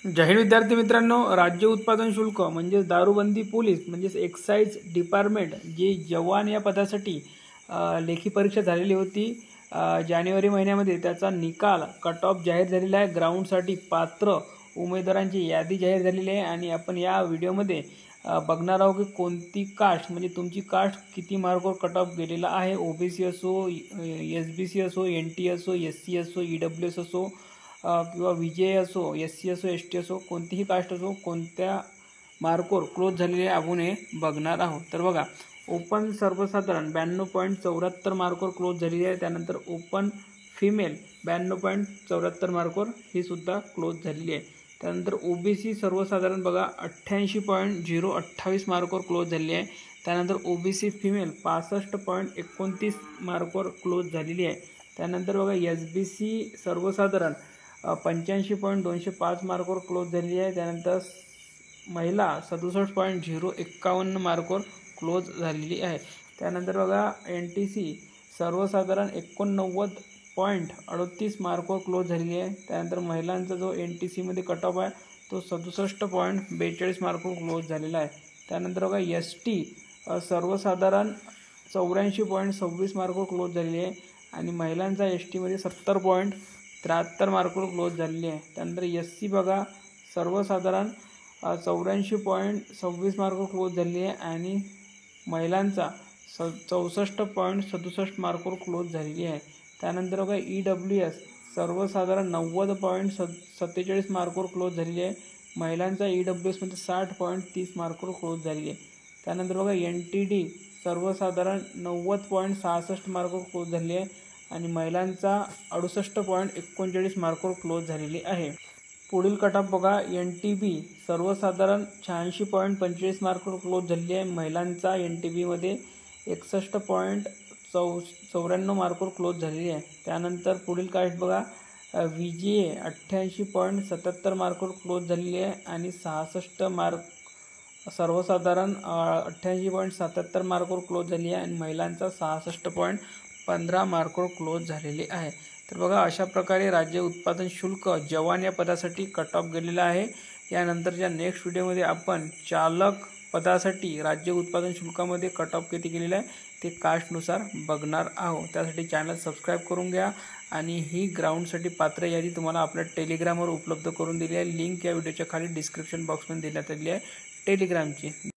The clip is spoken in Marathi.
जाहीर विद्यार्थी मित्रांनो, राज्य उत्पादन शुल्क म्हणजे दारूबंदी पोलीस म्हणजे एक्साइज डिपार्टमेंट जी जवान या पदासाठी लेखी परीक्षा झालेली होती जानेवारी महिन्यामध्ये. त्याचा निकाल कट ऑफ जाहीर झालेला आहे. ग्राउंडसाठी पात्र उमेदवारांची यादी जाहीर झालेली आहे आणि आपण या व्हिडिओमध्ये बघणार आहोत की कोणती कास्ट म्हणजे तुमची कास्ट किती मार्कवर कट ऑफ गेलेला आहे. ओबीसी असो, एसबीसी असो, एनटी असो, एससी असो, ईडब्ल्यूएस असो किंवा विजय असो, एससी असो, एसटी असो, कोणतीही कास्ट असो, कोणत्या मार्कवर क्लोज झालेले आपण हे बघणार आहोत. तर बघा, ओपन सर्वसाधारण 92.74 मार्कवर क्लोज झालेली आहे. त्यानंतर ओपन फिमेल 92.74 मार्कवर ही सुद्धा क्लोज झालेली आहे. त्यानंतर ओबीसी सर्वसाधारण बघा 88.028 मार्कवर क्लोज झालेली आहे. त्यानंतर ओबीसी फिमेल 65.29 मार्कवर क्लोज झालेली आहे. त्यानंतर बघा एसबीसी सर्वसाधारण 85.205 मार्कवर क्लोज झालेली आहे. त्यानंतर महिला 67.051 मार्कवर क्लोज झालेली आहे. त्यानंतर बघा एनटीसी सर्वसाधारण 89.38 मार्कवर क्लोज झालेली आहे. त्यानंतर महिलांचा जो एनटीसीमध्ये कट ऑफ आहे तो 67.42 मार्कवर क्लोज झालेला आहे. त्यानंतर बघा एसटी सर्वसाधारण 84.26 मार्कवर क्लोज झालेली आहे आणि महिलांचा एसटीमध्ये 70.73 मार्कवर क्लोज झालेली आहे. त्यानंतर एससी बघा सर्वसाधारण 84.26 मार्कवर क्लोज झालेली आहे आणि महिलांचा 64.67 मार्कवर क्लोज झालेली आहे. त्यानंतर बघा ईडब्ल्यूएस सर्वसाधारण 90.47 मार्कवर क्लोज झालेली आहे. महिलांचा ईडब्ल्यूएसमध्ये 60.30 मार्कवर क्लोज झालेली आहे. त्यानंतर बघा एनटीडी सर्वसाधारण 90.66 मार्कवर क्लोज झालेली आहे आणि महिलांचा 68.39 मार्कवर क्लोज झालेली आहे. पुढील कट ऑफ बघा एनटीबी सर्वसाधारण 86.45 मार्कवर क्लोज झालेली आहे. महिलांचा एनटीबीमध्ये 61.94 मार्कवर क्लोज झालेली आहे. त्यानंतर पुढील कास्ट बघा विजीए 88.77 मार्कवर क्लोज झालेली आहे आणि 66 मार्क सर्वसाधारण 88.77 मार्कवर क्लोज झाली आहे आणि महिलांचा 66.15 मार्कवर क्लोज झालेली आहे. तर बघा अशा प्रकारे राज्य उत्पादन शुल्क जवान या पदासाठी कट ऑफ गेलेला आहे. यानंतरच्या नेक्स्ट व्हिडिओमध्ये आपण चालक पदासाठी राज्य उत्पादन शुल्कामध्ये कट ऑफ किती केलेला आहे ते कास्टनुसार बघणार आहोत. त्यासाठी चॅनल सबस्क्राईब करून घ्या आणि ही ग्राउंडसाठी पात्र यादी तुम्हाला आपल्या टेलिग्रामवर उपलब्ध करून दिली आहे. लिंक या व्हिडिओच्या खाली डिस्क्रिप्शन बॉक्समध्ये देण्यात आली आहे टेलिग्रामची.